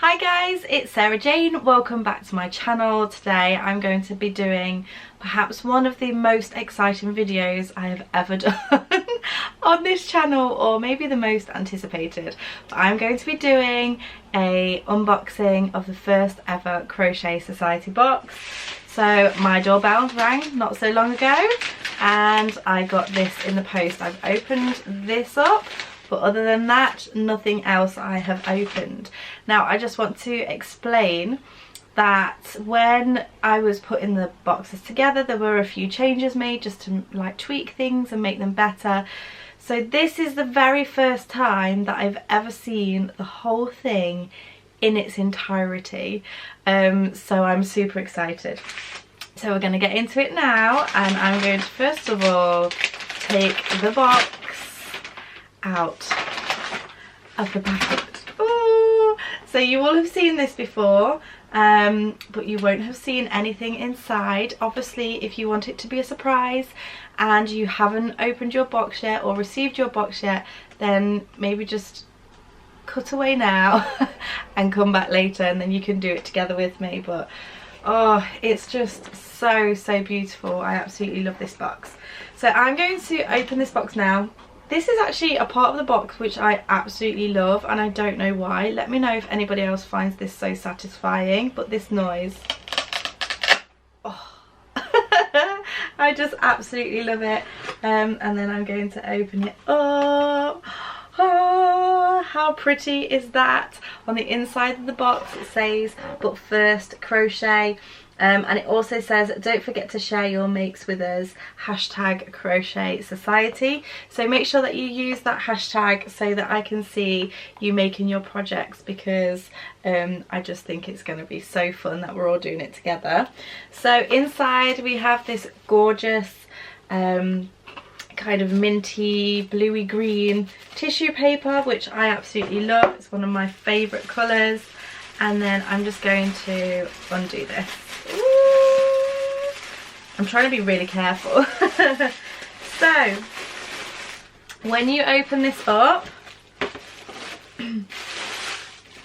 Hi guys, it's Sarah-Jayne. Welcome back to my channel. Today I'm going to be doing perhaps one of the most exciting videos I have ever done on this channel, or maybe the most anticipated. But I'm going to be doing a unboxing of the first ever Crochet Society box. So my doorbell rang not so long ago and I got this in the post. I've opened this up, but other than that, nothing else I have opened. Now, I just want to explain that when I was putting the boxes together, there were a few changes made just to like tweak things and make them better. So this is the very first time that I've ever seen the whole thing in its entirety. So I'm super excited. So we're going to get into it now, and I'm going to first of all take the box out of the packet. Ooh. So you will have seen this before, but you won't have seen anything inside. Obviously, if you want it to be a surprise and you haven't opened your box yet or received your box yet, then maybe just cut away now and come back later, and then you can do it together with me. But oh, it's just so beautiful. I absolutely love this box. So I'm going to open this box now. This is actually a part of the box which I absolutely love, and I don't know why. Let me know if anybody else finds this so satisfying, but this noise, oh. I just absolutely love it. And then I'm going to open it up. Oh, how pretty is that? On the inside of the box it says, "But first crochet." And it also says, "Don't forget to share your makes with us, hashtag Crochet Society." So make sure that you use that hashtag so that I can see you making your projects, because I just think it's going to be so fun that we're all doing it together. So inside we have this gorgeous kind of minty bluey green tissue paper, which I absolutely love. It's one of my favourite colours. And then I'm just going to undo this. Ooh. I'm trying to be really careful. So when you open this up, on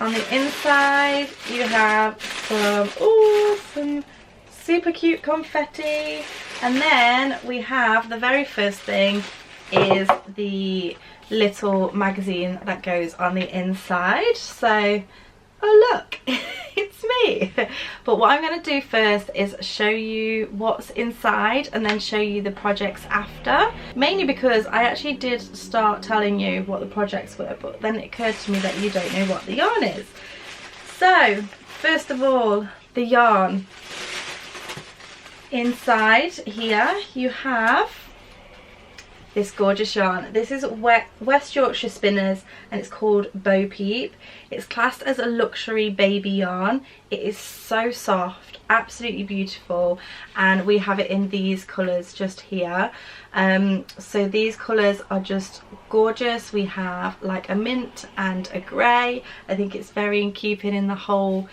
the inside you have some super cute confetti, and then we have the very first thing is the little magazine that goes on the inside. So oh look, it's me. But what I'm going to do first is show you what's inside and then show you the projects after. Mainly because I actually did start telling you what the projects were, but then it occurred to me that you don't know what the yarn is. So first of all, the yarn. Inside here you have this gorgeous yarn. This is West Yorkshire Spinners and it's called Bo Peep. It's classed as a luxury baby yarn. It is so soft, absolutely beautiful, and we have it in these colours just here. So these colours are just gorgeous. We have like a mint and a grey. I think it's very in keeping in the whole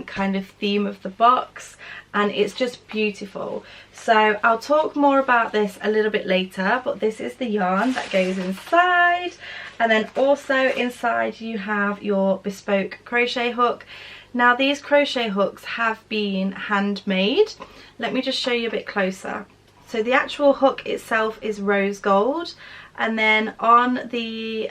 kind of theme of the box, and it's just beautiful. So I'll talk more about this a little bit later, but this is the yarn that goes inside. And then also inside you have your bespoke crochet hook. Now these crochet hooks have been handmade. Let me just show you a bit closer. So the actual hook itself is rose gold, and then on the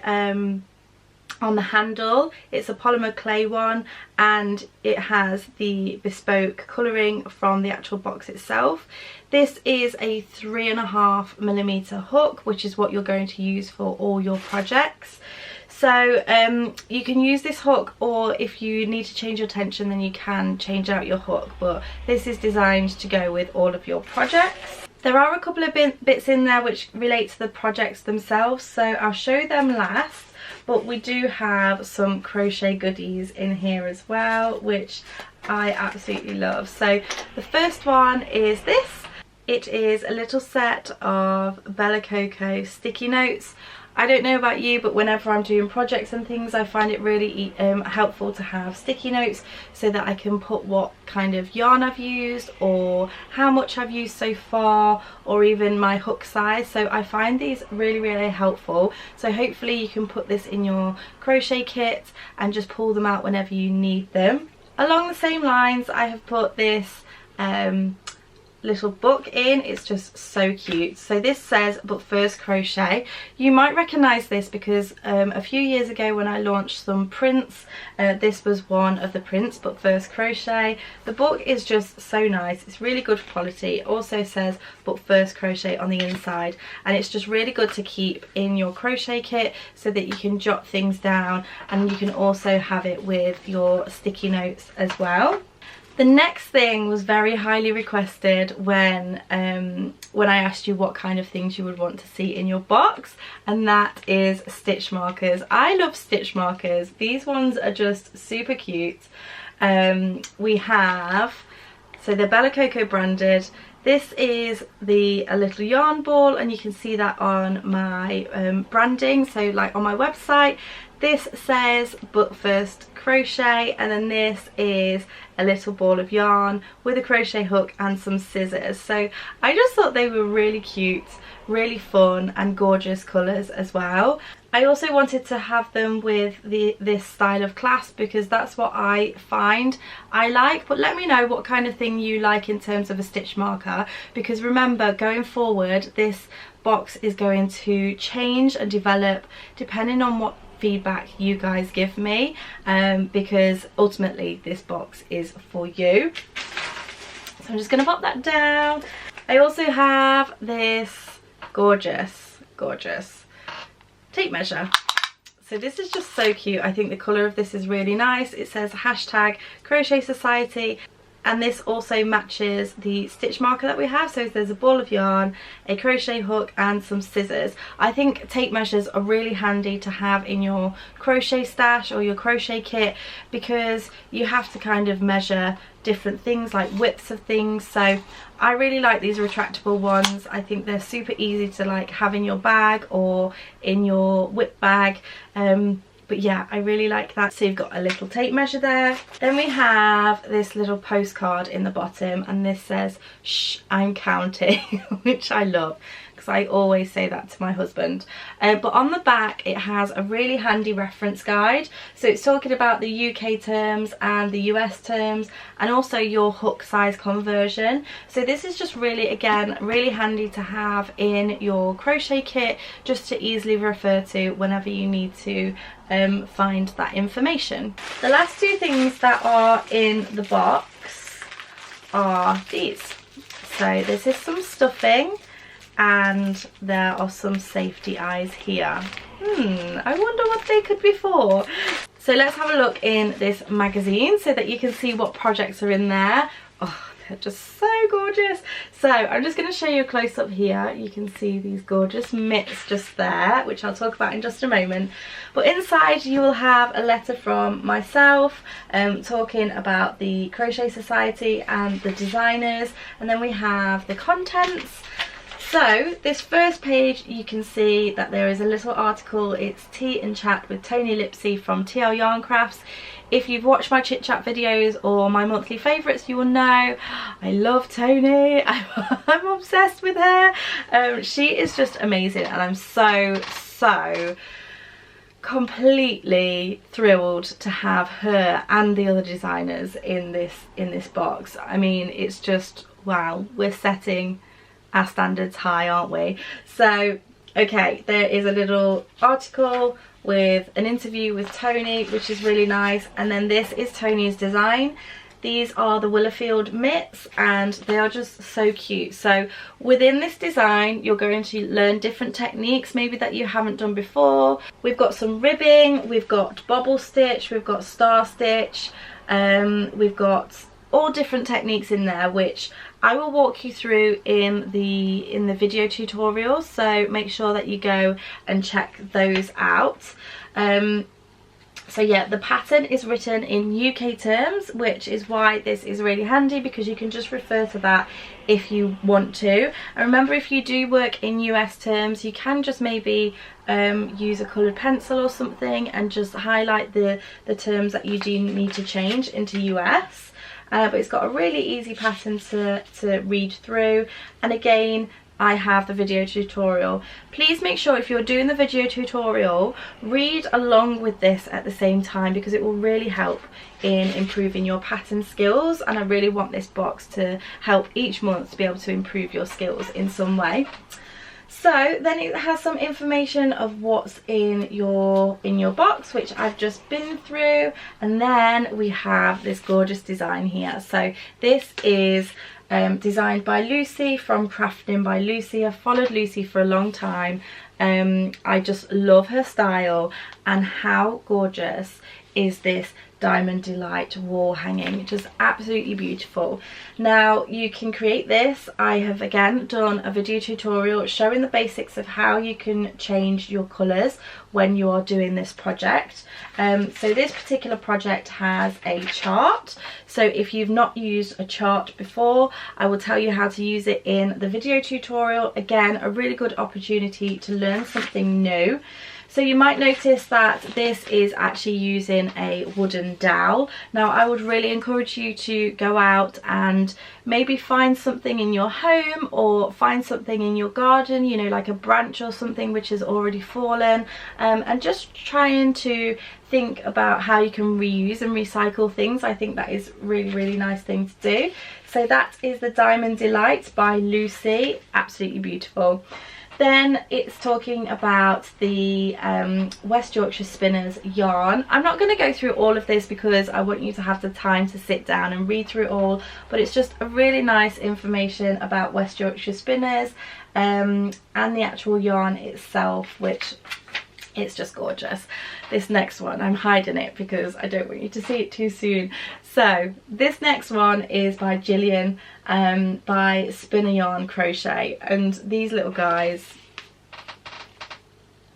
handle it's a polymer clay one, and it has the bespoke colouring from the actual box itself. This is a 3.5mm hook, which is what you're going to use for all your projects. So you can use this hook, or if you need to change your tension then you can change out your hook, but this is designed to go with all of your projects. There are a couple of bits in there which relate to the projects themselves, so I'll show them last. But we do have some crochet goodies in here as well, which I absolutely love. So the first one is this. It is a little set of Bella Coco sticky notes. I don't know about you, but whenever I'm doing projects and things, I find it really helpful to have sticky notes so that I can put what kind of yarn I've used or how much I've used so far, or even my hook size. So I find these really helpful. So hopefully you can put this in your crochet kit and just pull them out whenever you need them. Along the same lines, I have put this little book in. It's just so cute. So this says "But First Crochet." You might recognize this because a few years ago when I launched some prints, this was one of the prints, "But First Crochet." The book is just so nice. It's really good quality. It also says "But First Crochet" on the inside, and it's just really good to keep in your crochet kit so that you can jot things down, and you can also have it with your sticky notes as well. The next thing was very highly requested when I asked you what kind of things you would want to see in your box, and that is stitch markers. I love stitch markers. These ones are just super cute. We have, so they're Bella Coco branded. This is a little yarn ball, and you can see that on my branding, so like on my website. This says "But First Crochet," and then this is a little ball of yarn with a crochet hook and some scissors. So I just thought they were really cute, really fun and gorgeous colours as well. I also wanted to have them with this style of clasp because that's what I find I like, but let me know what kind of thing you like in terms of a stitch marker, because remember, going forward this box is going to change and develop depending on what feedback you guys give me, because ultimately this box is for you. So I'm just going to pop that down. I also have this gorgeous tape measure. So this is just so cute. I think the colour of this is really nice. It says #Crochet Society, and this also matches the stitch marker that we have. So there's a ball of yarn, a crochet hook and some scissors. I think tape measures are really handy to have in your crochet stash or your crochet kit, because you have to kind of measure different things like widths of things. So I really like these retractable ones. I think they're super easy to like have in your bag or in your whip bag. But yeah, I really like that. So you've got a little tape measure there. Then we have this little postcard in the bottom, and this says "Shh, I'm counting," which I love because I always say that to my husband. But on the back it has a really handy reference guide. So it's talking about the UK terms and the US terms, and also your hook size conversion. So this is just really, again, really handy to have in your crochet kit, just to easily refer to whenever you need to find that information. The last two things that are in the box are these. So this is some stuffing, and there are some safety eyes here. I wonder what they could be for. So let's have a look in this magazine so that you can see what projects are in there. Oh, they're just so gorgeous. So I'm just going to show you a close-up here. You can see these gorgeous mitts just there, which I'll talk about in just a moment. But inside you will have a letter from myself talking about the Crochet Society and the designers, and then we have the contents. So this first page, you can see that there is a little article. It's Tea and Chat with Tony Lipsey from TL Yarn Crafts. If you've watched my chit chat videos or my monthly favourites, you will know I love Tony. I'm obsessed with her. She is just amazing, and I'm so completely thrilled to have her and the other designers in this box. I mean, it's just wow, we're setting our standards high, aren't we? So okay, there is a little article with an interview with Tony, which is really nice, and then this is Tony's design. These are the Willowfield mitts, and they are just so cute. So within this design you're going to learn different techniques maybe that you haven't done before. We've got some ribbing, we've got bobble stitch, we've got star stitch, we've got all different techniques in there, which I will walk you through in the video tutorials, so make sure that you go and check those out. So yeah, the pattern is written in UK terms, which is why this is really handy, because you can just refer to that if you want to. And remember, if you do work in US terms, you can just maybe use a coloured pencil or something and just highlight the terms that you do need to change into US. But it's got a really easy pattern to read through. And again, I have the video tutorial. Please make sure if you're doing the video tutorial, read along with this at the same time, because it will really help in improving your pattern skills, and I really want this box to help each month to be able to improve your skills in some way. So then it has some information of what's in your box, which I've just been through, and then we have this gorgeous design here. So this is designed by Lucy from Crafting by Lucy. I've followed Lucy for a long time. I just love her style, and how gorgeous is this Diamond Delight wall hanging. Just absolutely beautiful. Now you can create this. I have again done a video tutorial showing the basics of how you can change your colours when you are doing this project. So this particular project has a chart, so if you've not used a chart before, I will tell you how to use it in the video tutorial. Again, a really good opportunity to learn something new. So you might notice that this is actually using a wooden dowel. Now I would really encourage you to go out and maybe find something in your home or find something in your garden, you know, like a branch or something which has already fallen, and just trying to think about how you can reuse and recycle things. I think that is really nice thing to do. So that is the Diamond Delight by Lucy. Absolutely beautiful. Then it's talking about the West Yorkshire Spinners yarn. I'm not going to go through all of this because I want you to have the time to sit down and read through it all, but it's just a really nice information about West Yorkshire Spinners and the actual yarn itself, which it's just gorgeous. This next one, I'm hiding it because I don't want you to see it too soon. So this next one is by Gillian, by Spinner Yarn Crochet, and these little guys,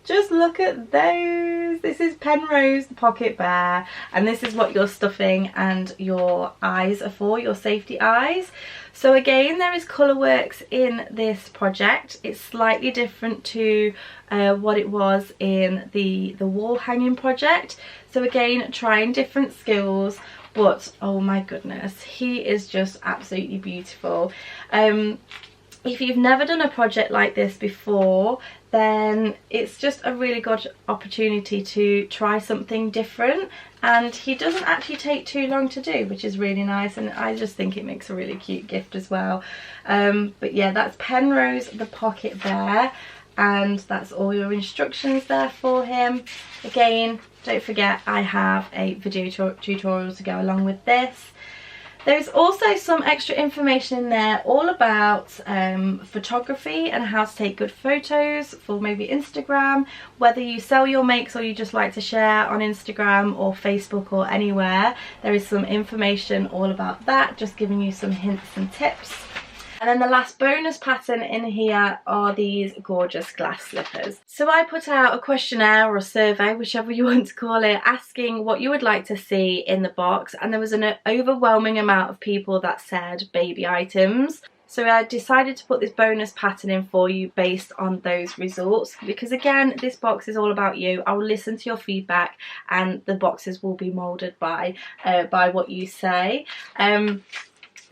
just look at those. This is Penrose the Pocket Bear, and this is what your stuffing and your eyes are for, your safety eyes. So again, there is colour works in this project. It's slightly different to what it was in the wall hanging project. So again, trying different skills, but oh my goodness, he is just absolutely beautiful. If you've never done a project like this before, then it's just a really good opportunity to try something different, and he doesn't actually take too long to do, which is really nice, and I just think it makes a really cute gift as well. But yeah, that's Penrose the Pocket Bear, and that's all your instructions there for him. Again, don't forget I have a video tutorial to go along with this. There's also some extra information in there all about photography and how to take good photos for maybe Instagram, whether you sell your makes or you just like to share on Instagram or Facebook or anywhere. There is some information all about that, just giving you some hints and tips. And then the last bonus pattern in here are these gorgeous glass slippers. So I put out a questionnaire or a survey, whichever you want to call it, asking what you would like to see in the box, and there was an overwhelming amount of people that said baby items. So I decided to put this bonus pattern in for you based on those results, because again, this box is all about you. I will listen to your feedback and the boxes will be moulded by what you say.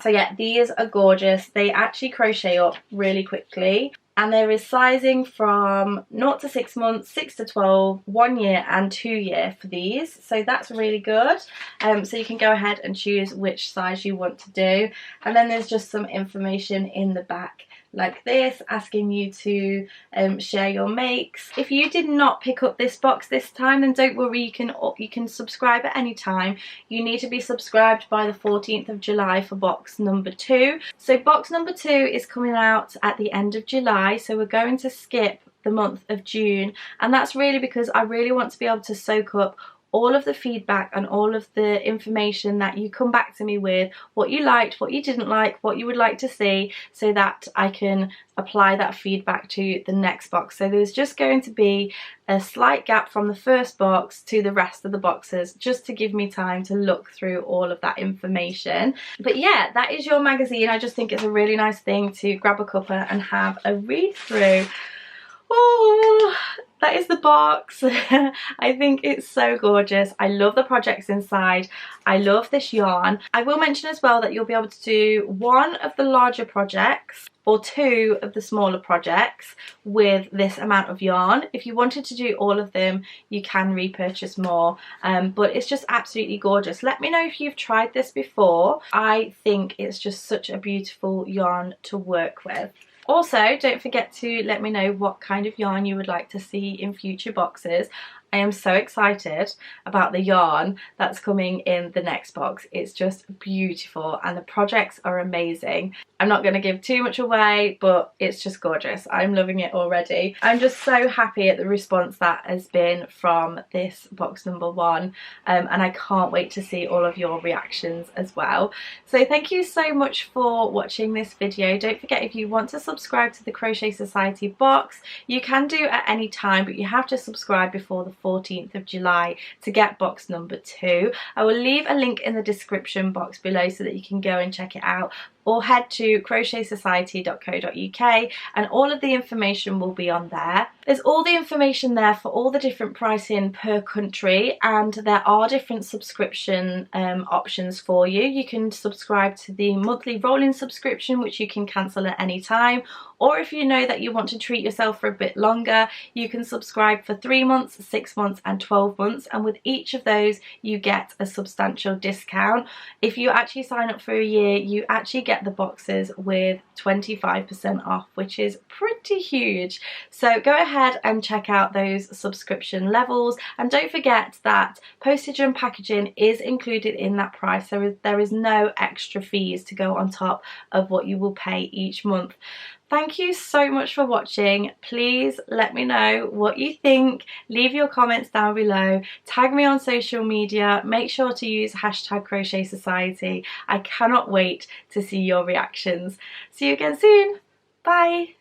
So yeah, these are gorgeous. They actually crochet up really quickly, and there is sizing from 0 to 6 months, 6 to 12, 1 year and 2 year for these. So that's really good. So you can go ahead and choose which size you want to do. And then there's just some information in the back like this, asking you to share your makes. If you did not pick up this box this time, then don't worry, you can subscribe at any time. You need to be subscribed by the 14th of July for box number 2. So box number 2 is coming out at the end of July, so we're going to skip the month of June, and that's really because I really want to be able to soak up all of the feedback and all of the information that you come back to me with, what you liked, what you didn't like, what you would like to see, so that I can apply that feedback to the next box. So there's just going to be a slight gap from the first box to the rest of the boxes, just to give me time to look through all of that information. But yeah, that is your magazine. I just think it's a really nice thing to grab a cuppa and have a read through. Oh, that is the box. I think it's so gorgeous. I love the projects inside. I love this yarn. I will mention as well that you'll be able to do one of the larger projects or two of the smaller projects with this amount of yarn. If you wanted to do all of them, you can repurchase more, but it's just absolutely gorgeous. Let me know if you've tried this before. I think it's just such a beautiful yarn to work with. Also, don't forget to let me know what kind of yarn you would like to see in future boxes. I am so excited about the yarn that's coming in the next box. It's just beautiful and the projects are amazing. I'm not going to give too much away, but it's just gorgeous. I'm loving it already. I'm just so happy at the response that has been from this box number 1, and I can't wait to see all of your reactions as well. So thank you so much for watching this video. Don't forget, if you want to subscribe to the Crochet Society box, you can do at any time, but you have to subscribe before the 14th of July to get box number 2. I will leave a link in the description box below so that you can go and check it out, or head to crochetsociety.co.uk and all of the information will be on there. There's all the information there for all the different pricing per country, and there are different subscription options for you. You can subscribe to the monthly rolling subscription, which you can cancel at any time, or if you know that you want to treat yourself for a bit longer, you can subscribe for 3 months, 6 months and 12 months, and with each of those you get a substantial discount. If you actually sign up for a year, you actually get the boxes with 25% off, which is pretty huge. So go ahead and check out those subscription levels, and don't forget that postage and packaging is included in that price. There is no extra fees to go on top of what you will pay each month. Thank you so much for watching. Please let me know what you think. Leave your comments down below. Tag me on social media. Make sure to use hashtag Crochet Society. I cannot wait to see your reactions. See you again soon. Bye.